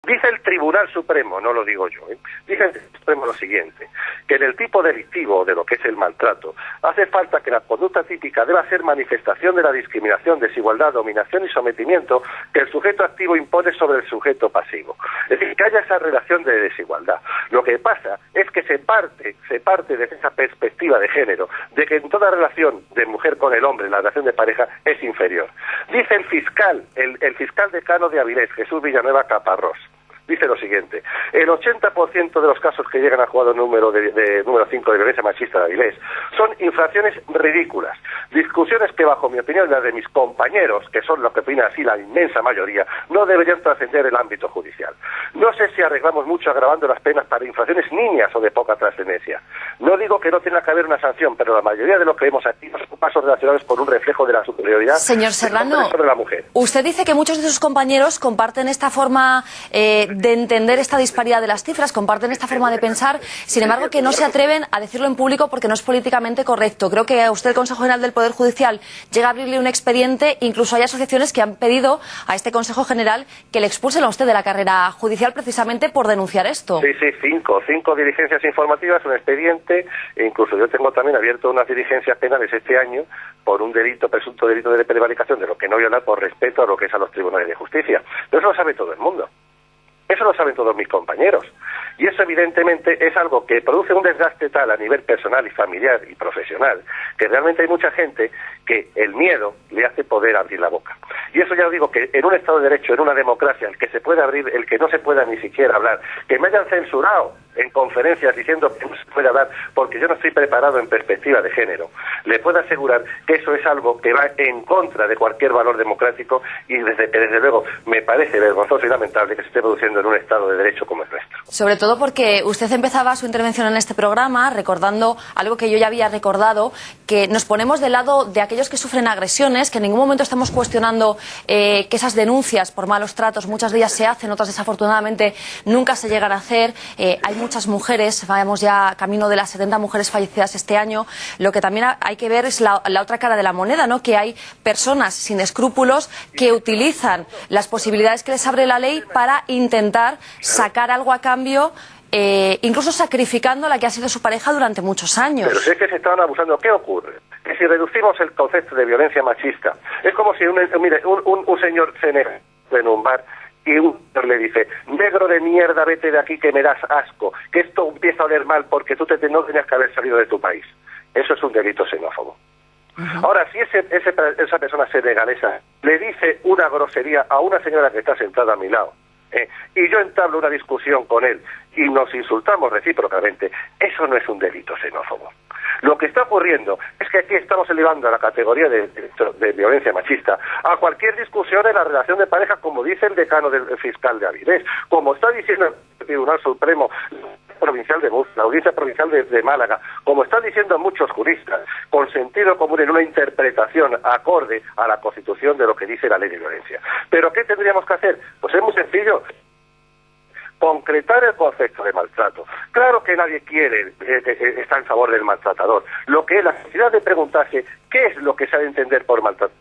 Dice el Tribunal Supremo, no lo digo yo, dice el Supremo lo siguiente, que en el tipo delictivo de lo que es el maltrato, hace falta que la conducta típica deba ser manifestación de la discriminación, desigualdad, dominación y sometimiento que el sujeto activo impone sobre el sujeto pasivo. Es decir, que haya esa relación de desigualdad. Lo que pasa es que se parte desde esa perspectiva de género, de que en toda relación de mujer con el hombre, la relación de pareja es inferior. Dice el fiscal, el fiscal decano de Avilés, Jesús Villanueva Caparrós, dice lo siguiente: el 80% de los casos que llegan al juzgado número 5 de violencia machista de Avilés son infracciones ridículas, discusiones que bajo mi opinión y la de mis compañeros, que son lo que opina así la inmensa mayoría, no deberían trascender el ámbito judicial. No sé si arreglamos mucho agravando las penas para infracciones niñas o de poca trascendencia. No digo que no tenga que haber una sanción, pero la mayoría de lo que vemos aquí son pasos relacionados por un reflejo de la superioridad Señor Serrano, de la mujer. Usted dice que muchos de sus compañeros comparten esta forma de entender esta disparidad de las cifras, comparten esta forma de pensar, sin embargo que no se atreven a decirlo en público porque no es políticamente correcto. Creo que a usted, el Consejo General del Poder Judicial, llega a abrirle un expediente, incluso hay asociaciones que han pedido a este Consejo General que le expulsen a usted de la carrera judicial precisamente por denunciar esto. Sí, cinco diligencias informativas, un expediente, e incluso yo tengo también abierto unas diligencias penales este año por un presunto delito de prevaricación, de lo que no voy a hablar por respeto a lo que es a los tribunales de justicia. Pero eso lo sabe todo el mundo. Eso lo saben todos mis compañeros. Y eso evidentemente es algo que produce un desgaste tal a nivel personal y familiar y profesional, que realmente hay mucha gente que el miedo le hace poder abrir la boca. Y eso ya os digo, que en un Estado de Derecho, en una democracia, el que se puede abrir, el que no se pueda ni siquiera hablar, que me hayan censurado en conferencias diciendo que no se puede hablar porque yo no estoy preparado en perspectiva de género, le puedo asegurar que eso es algo que va en contra de cualquier valor democrático y desde luego me parece vergonzoso y lamentable que se esté produciendo en un Estado de Derecho como el nuestro. Sobre todo porque usted empezaba su intervención en este programa recordando algo que yo ya había recordado, que nos ponemos del lado de aquellos que sufren agresiones, que en ningún momento estamos cuestionando que esas denuncias por malos tratos, muchas de ellas se hacen, otras desafortunadamente nunca se llegan a hacer. Hay muchas mujeres, vamos ya camino de las 70 mujeres fallecidas este año. Lo que también hay que ver es la otra cara de la moneda, ¿no? Que hay personas sin escrúpulos que utilizan las posibilidades que les abre la ley para intentar sacar algo a cambio, incluso sacrificando a la que ha sido su pareja durante muchos años. Pero si es que se estaban abusando, ¿qué ocurre? Que si reducimos el concepto de violencia machista, es como si un señor se nega en un bar y un señor le dice: negro de mierda, vete de aquí que me das asco, que esto empieza a oler mal porque tú no tenías que haber salido de tu país. Eso es un delito xenófobo. Ahora, si esa persona senegalesa le dice una grosería a una señora que está sentada a mi lado, y yo entablo una discusión con él y nos insultamos recíprocamente, eso no es un delito xenófobo. Lo que está ocurriendo es que aquí estamos elevando a la categoría de violencia machista a cualquier discusión en la relación de pareja, como dice el decano del fiscal de Avilés, como está diciendo el Tribunal Supremo Provincial de Murcia, la Audiencia Provincial de Málaga, como están diciendo muchos juristas, con sentido común en una interpretación acorde a la Constitución de lo que dice la ley de violencia. ¿Pero qué tendríamos que hacer? Pues es muy sencillo: concretar el concepto de maltrato. Claro que nadie está en favor del maltratador. Lo que es la necesidad de preguntarse qué es lo que se ha de entender por maltrato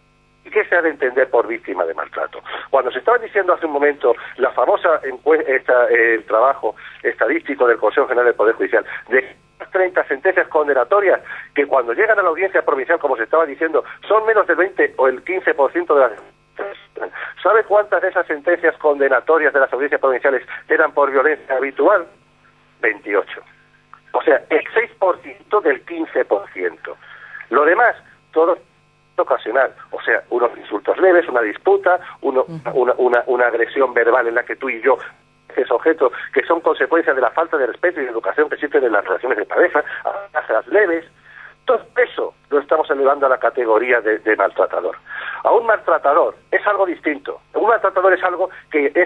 y qué se ha de entender por víctima de maltrato. Cuando se estaba diciendo hace un momento la famosa el trabajo estadístico del Consejo General del Poder Judicial de 30 sentencias condenatorias que cuando llegan a la audiencia provincial, como se estaba diciendo, son menos del 20 o el 15% de las... ¿Sabe cuántas de esas sentencias condenatorias de las audiencias provinciales eran por violencia habitual? 28. O sea, el 6% del 15%. Lo demás, todo ocasional. O sea, unos insultos leves, una disputa, una agresión verbal en la que tú y yo es objeto, que son consecuencias de la falta de respeto y de educación que existen en las relaciones de pareja, amenazas leves. Todo eso lo estamos elevando a la categoría de maltratador. A un maltratador es algo distinto. Un maltratador es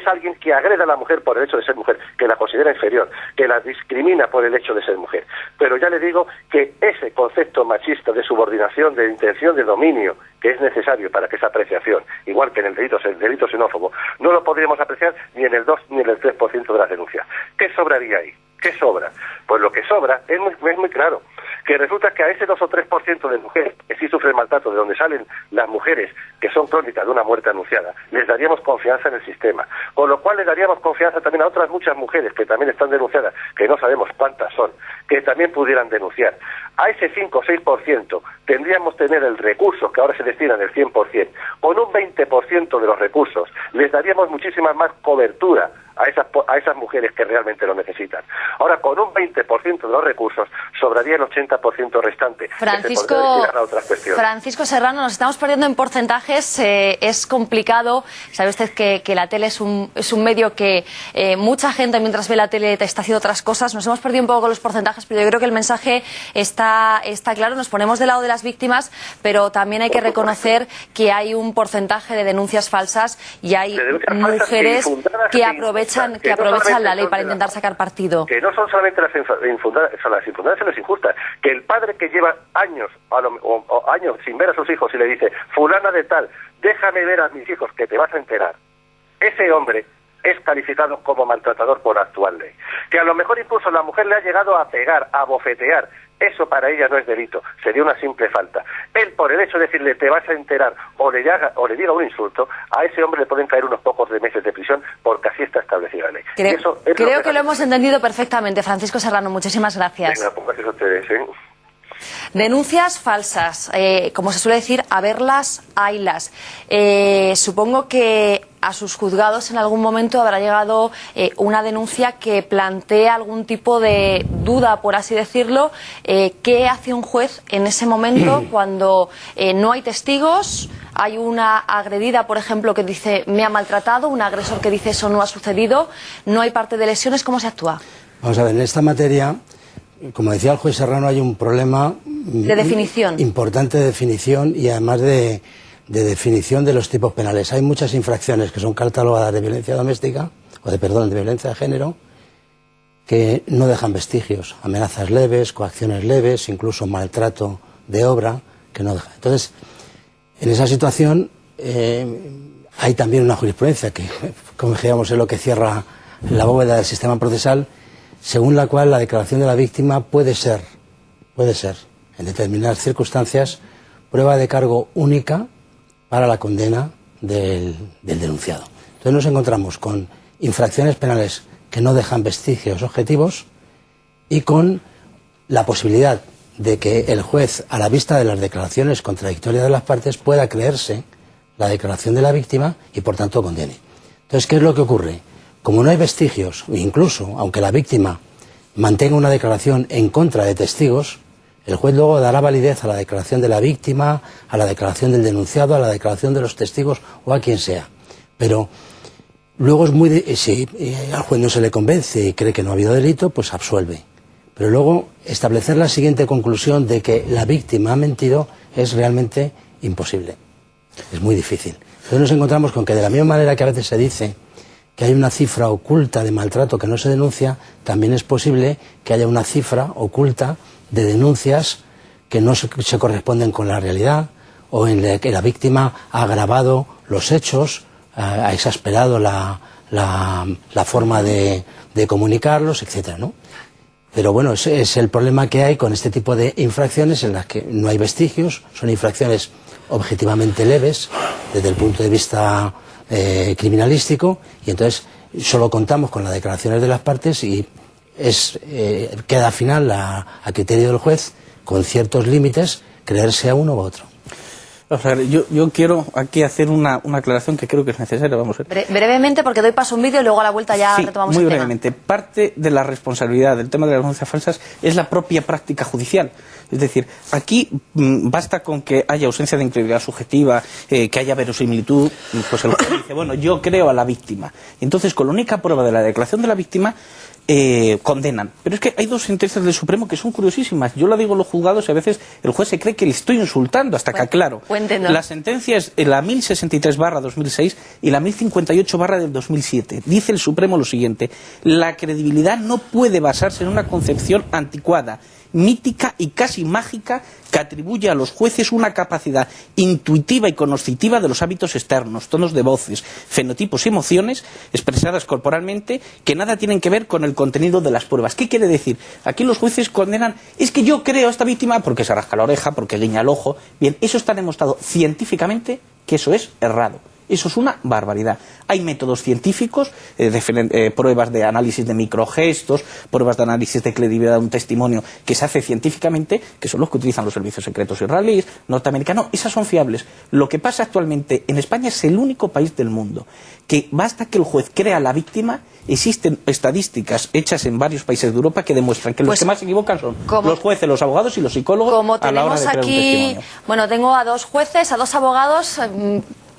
alguien que agrede a la mujer por el hecho de ser mujer, que la considera inferior, que la discrimina por el hecho de ser mujer. Pero ya le digo que ese concepto machista de subordinación, de intención de dominio, que es necesario para que esa apreciación, igual que en el delito xenófobo, no lo podríamos apreciar ni en el 2 ni en el 3% de las denuncias. ¿Qué sobraría ahí? ¿Qué sobra? Pues lo que sobra es muy claro, que resulta que a ese 2 o 3% de mujeres que sí sufren maltrato, de donde salen las mujeres que son crónicas de una muerte anunciada, les daríamos confianza en el sistema, con lo cual les daríamos confianza también a otras muchas mujeres que también están denunciadas, que no sabemos cuántas son, que también pudieran denunciar. A ese 5 o 6% tendríamos que tener el recurso que ahora se destina del 100%, con un 20% de los recursos les daríamos muchísima más cobertura a esas mujeres que realmente lo necesitan. Ahora, con un 20% de los recursos, sobraría el 80% restante. Francisco, que se podría destinar a otras cuestiones. Francisco Serrano, nos estamos perdiendo en porcentajes, es complicado. Sabe usted que la tele es un medio que mucha gente mientras ve la tele está haciendo otras cosas. Nos hemos perdido un poco con los porcentajes, pero yo creo que el mensaje está claro. Nos ponemos del lado de las víctimas, pero también hay que reconocer que hay un porcentaje de denuncias falsas y hay mujeres que aprovechan la ley para intentar sacar partido. Que no son solamente las infundadas, son las infundadas y las injustas. Que el padre que lleva años años sin ver a sus hijos y le dice, fulana de tal, déjame ver a mis hijos que te vas a enterar. Ese hombre es calificado como maltratador por actual ley. Que a lo mejor incluso la mujer le ha llegado a pegar, a bofetear. Eso para ella no es delito, sería una simple falta. Él, por el hecho de decirle te vas a enterar o le diga un insulto, a ese hombre le pueden caer unos pocos de meses de prisión porque así está establecida la ley. Creo que lo hemos entendido perfectamente. Francisco Serrano, muchísimas gracias. Venga, pues gracias a ustedes, ¿eh? Denuncias falsas, como se suele decir, a verlas, haylas. Supongo que a sus juzgados en algún momento habrá llegado una denuncia que plantea algún tipo de duda, por así decirlo. ¿Qué hace un juez en ese momento cuando no hay testigos? Hay una agredida, por ejemplo, que dice me ha maltratado, un agresor que dice eso no ha sucedido, no hay parte de lesiones. ¿Cómo se actúa? Vamos a ver, en esta materia, como decía el juez Serrano, hay un problema de definición importante de definición y además de definición de los tipos penales. Hay muchas infracciones que son catalogadas de violencia doméstica, de violencia de género, que no dejan vestigios, amenazas leves, coacciones leves, incluso maltrato de obra, que no dejan. Entonces, en esa situación hay también una jurisprudencia que, como decíamos, es lo que cierra la bóveda del sistema procesal, según la cual la declaración de la víctima puede ser, en determinadas circunstancias, prueba de cargo única para la condena del denunciado. Entonces nos encontramos con infracciones penales que no dejan vestigios objetivos y con la posibilidad de que el juez, a la vista de las declaraciones contradictorias de las partes, pueda creerse la declaración de la víctima y por tanto condene. Entonces, ¿qué es lo que ocurre? Como no hay vestigios, incluso aunque la víctima mantenga una declaración en contra de testigos, el juez luego dará validez a la declaración de la víctima, a la declaración del denunciado, a la declaración de los testigos o a quien sea. Pero luego si al juez no se le convence y cree que no ha habido delito, pues absuelve. Pero luego establecer la siguiente conclusión de que la víctima ha mentido es realmente imposible. Es muy difícil. Entonces nos encontramos con que de la misma manera que a veces se dice que hay una cifra oculta de maltrato que no se denuncia, también es posible que haya una cifra oculta de denuncias que no se corresponden con la realidad o en la que la víctima ha agravado los hechos, ha exasperado la forma de comunicarlos, etcétera, ¿no? Pero bueno, ese es el problema que hay con este tipo de infracciones en las que no hay vestigios, son infracciones objetivamente leves desde el punto de vista criminalístico y entonces solo contamos con las declaraciones de las partes y queda al final a criterio del juez, con ciertos límites, creerse a uno u otro. O sea, yo quiero aquí hacer una aclaración que creo que es necesaria. Vamos a ver. Brevemente, porque doy paso a un vídeo y luego a la vuelta ya retomamos el tema. Muy brevemente. Parte de la responsabilidad del tema de las denuncias falsas es la propia práctica judicial. Es decir, aquí basta con que haya ausencia de integridad subjetiva, que haya verosimilitud, pues el juez dice, bueno, yo creo a la víctima. Y entonces, con la única prueba de la declaración de la víctima, condenan. Pero es que hay dos sentencias del Supremo que son curiosísimas. Yo la digo en los juzgados y a veces el juez se cree que le estoy insultando hasta que aclaro. La sentencia es la 1063/2006 y la 1058/2007. Dice el Supremo lo siguiente: la credibilidad no puede basarse en una concepción anticuada, mítica y casi mágica que atribuye a los jueces una capacidad intuitiva y cognoscitiva de los hábitos externos, tonos de voces, fenotipos y emociones expresadas corporalmente que nada tienen que ver con el contenido de las pruebas. ¿Qué quiere decir? Aquí los jueces condenan, es que yo creo a esta víctima porque se rasca la oreja, porque guiña el ojo. Bien, eso está demostrado científicamente que eso es errado. Eso es una barbaridad. Hay métodos científicos, pruebas de análisis de microgestos, pruebas de análisis de credibilidad de un testimonio que se hace científicamente, que son los que utilizan los servicios secretos israelíes, norteamericanos. Esas son fiables. Lo que pasa actualmente en España es el único país del mundo que basta que el juez crea a la víctima. Existen estadísticas hechas en varios países de Europa que demuestran que los que más se equivocan son los jueces, los abogados y los psicólogos a la hora de crear un testimonio. Bueno, tengo a 2 jueces, a 2 abogados.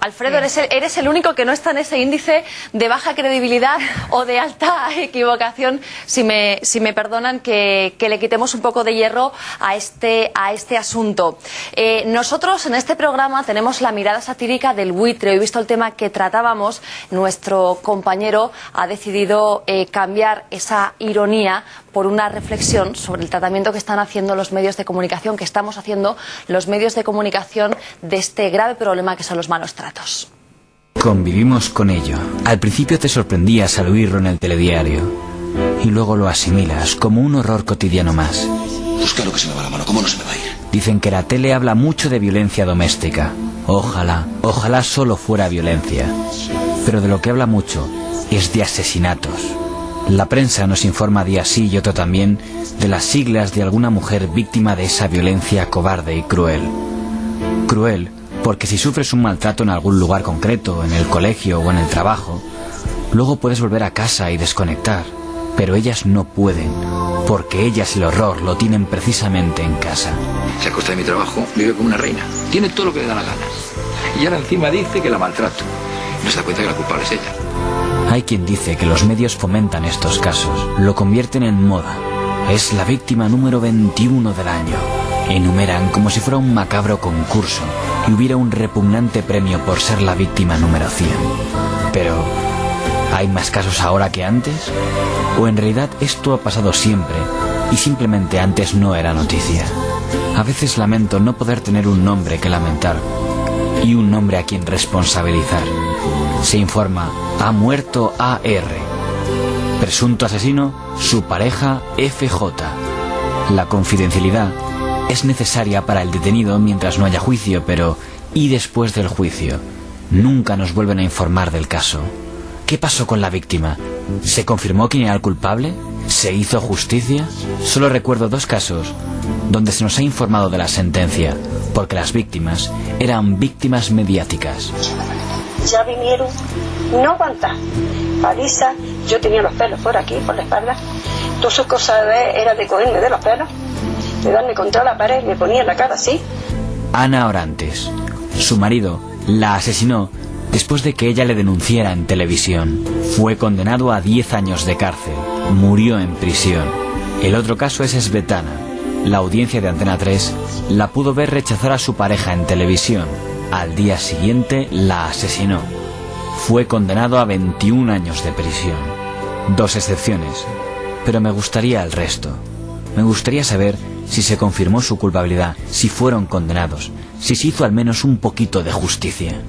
Alfredo, eres el único que no está en ese índice de baja credibilidad o de alta equivocación, si me perdonan que le quitemos un poco de hierro a este asunto. Nosotros en este programa tenemos la mirada satírica del buitre. He visto el tema que tratábamos, nuestro compañero ha decidido cambiar esa ironía por una reflexión sobre el tratamiento que están haciendo los medios de comunicación, que estamos haciendo los medios de comunicación de este grave problema que son los malos tratos. Convivimos con ello. Al principio te sorprendías al oírlo en el telediario y luego lo asimilas como un horror cotidiano más. Pues claro que se me va la mano, ¿cómo no se me va a ir? Dicen que la tele habla mucho de violencia doméstica. Ojalá solo fuera violencia. Pero de lo que habla mucho es de asesinatos. La prensa nos informa día sí y otro también de las siglas de alguna mujer víctima de esa violencia cobarde y cruel. Cruel porque si sufres un maltrato en algún lugar concreto, en el colegio o en el trabajo, luego puedes volver a casa y desconectar. Pero ellas no pueden, porque ellas el horror lo tienen precisamente en casa. Se acuesta de mi trabajo, vive como una reina, tiene todo lo que le da la gana. Y ahora encima dice que la maltrato. No se da cuenta que la culpable es ella. Hay quien dice que los medios fomentan estos casos, lo convierten en moda. Es la víctima número 21 del año. Enumeran como si fuera un macabro concurso y hubiera un repugnante premio por ser la víctima número 100. Pero, ¿hay más casos ahora que antes? ¿O en realidad esto ha pasado siempre y simplemente antes no era noticia? A veces lamento no poder tener un nombre que lamentar y un nombre a quien responsabilizar. Se informa, ha muerto A.R. Presunto asesino, su pareja FJ. La confidencialidad es necesaria para el detenido mientras no haya juicio, pero ¿y después del juicio? Nunca nos vuelven a informar del caso. ¿Qué pasó con la víctima? ¿Se confirmó quién era el culpable? ¿Se hizo justicia? Solo recuerdo 2 casos donde se nos ha informado de la sentencia, porque las víctimas eran víctimas mediáticas. Ya vinieron, no aguantar, paliza, yo tenía los pelos por aquí, por la espalda, todas sus cosas era de cogerme de los pelos, de darme contra la pared, me ponía la cara así. Ana Orantes. Su marido la asesinó después de que ella le denunciara en televisión. Fue condenado a 10 años de cárcel. Murió en prisión. El otro caso es Svetlana. La audiencia de Antena 3 la pudo ver rechazar a su pareja en televisión. Al día siguiente la asesinó. Fue condenado a 21 años de prisión. 2 excepciones, pero me gustaría el resto. Me gustaría saber si se confirmó su culpabilidad, si fueron condenados, si se hizo al menos un poquito de justicia.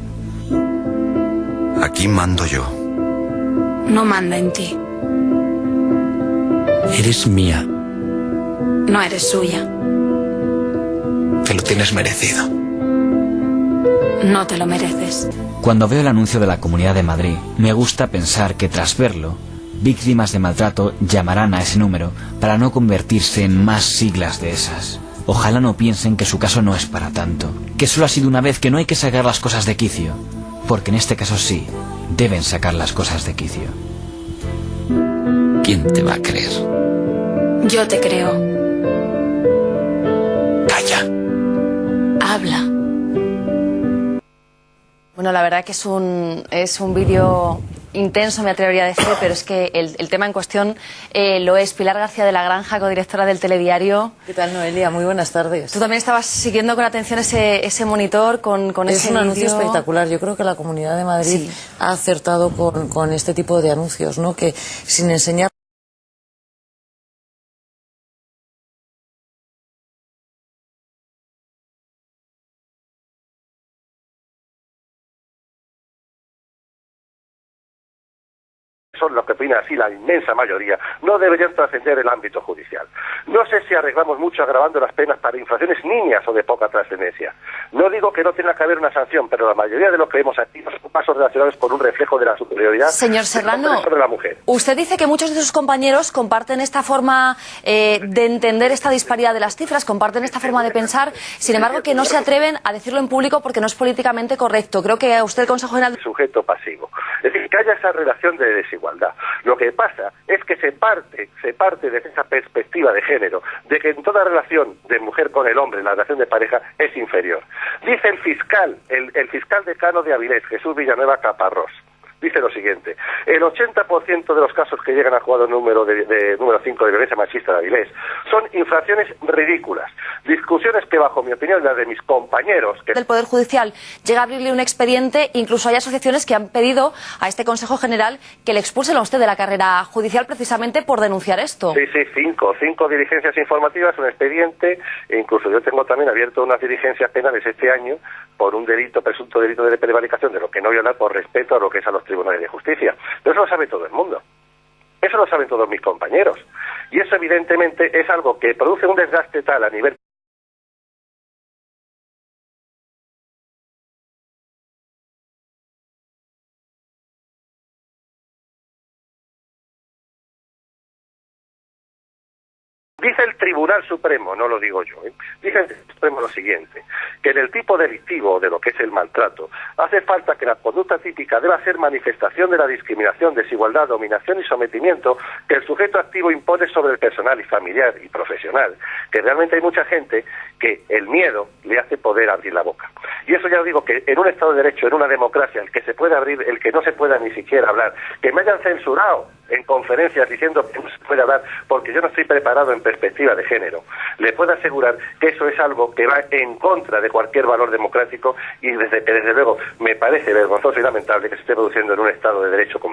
Aquí mando yo. No manda en ti. Eres mía. No eres suya. Te lo tienes merecido. No te lo mereces. Cuando veo el anuncio de la Comunidad de Madrid, me gusta pensar que tras verlo, víctimas de maltrato llamarán a ese número para no convertirse en más siglas de esas. Ojalá no piensen que su caso no es para tanto, que solo ha sido una vez, que no hay que sacar las cosas de quicio, porque en este caso sí, deben sacar las cosas de quicio. ¿Quién te va a creer? Yo te creo. Calla. Habla. Bueno, la verdad que es un vídeo intenso, me atrevería a decir, pero es que el tema en cuestión lo es. Pilar García de la Granja, codirectora del Telediario. ¿Qué tal, Noelia? Muy buenas tardes. Tú también estabas siguiendo con atención ese monitor, con ese Es un anuncio vídeo. espectacular. Yo creo que la Comunidad de Madrid ha acertado con este tipo de anuncios, ¿no? Que sin enseñar son lo que opina así la inmensa mayoría, no deberían trascender el ámbito judicial. No sé si arreglamos mucho agravando las penas para infracciones niñas o de poca trascendencia. No digo que no tenga que haber una sanción, pero la mayoría de lo que vemos aquí son pasos relacionados con un reflejo de la superioridad Señor Serrano, sobre la mujer. Usted dice que muchos de sus compañeros comparten esta forma de entender esta disparidad de las cifras, comparten esta forma de pensar, sin embargo que no se atreven a decirlo en público porque no es políticamente correcto. Creo que a usted el Consejo General... Sujeto pasivo. Es decir, que haya esa relación de desigualdad. Lo que pasa es que se parte de esa perspectiva de género, de que en toda relación de mujer con el hombre, la relación de pareja, es inferior. Dice el fiscal decano de Avilés, Jesús Villanueva Caparrós, dice lo siguiente: el 80% de los casos que llegan al juzgado número 5 de violencia machista de Avilés son infracciones ridículas, discusiones que bajo mi opinión, las de mis compañeros del Poder Judicial llega a abrirle un expediente, incluso hay asociaciones que han pedido a este Consejo General que le expulsen a usted de la carrera judicial precisamente por denunciar esto. Sí, cinco diligencias informativas, un expediente, e incluso yo tengo también abierto unas diligencias penales este año por un presunto delito de prevaricación, de lo que no violar por respeto a lo que es a los tribunales de justicia. Pero eso lo sabe todo el mundo. Eso lo saben todos mis compañeros. Y eso evidentemente es algo que produce un desgaste tal a nivel... Dice el Tribunal Supremo, no lo digo yo, dice el Supremo lo siguiente, que en el tipo delictivo de lo que es el maltrato, hace falta que la conducta típica deba ser manifestación de la discriminación, desigualdad, dominación y sometimiento que el sujeto activo impone sobre el personal y familiar y profesional, que realmente hay mucha gente que el miedo le hace poder abrir la boca. Y eso ya os digo que en un Estado de Derecho, en una democracia, el que se puede abrir, el que no se pueda ni siquiera hablar, que me hayan censurado en conferencias diciendo que no se puede hablar porque yo no estoy preparado en perspectiva de género, le puedo asegurar que eso es algo que va en contra de cualquier valor democrático y desde luego me parece vergonzoso y lamentable que se esté produciendo en un Estado de Derecho como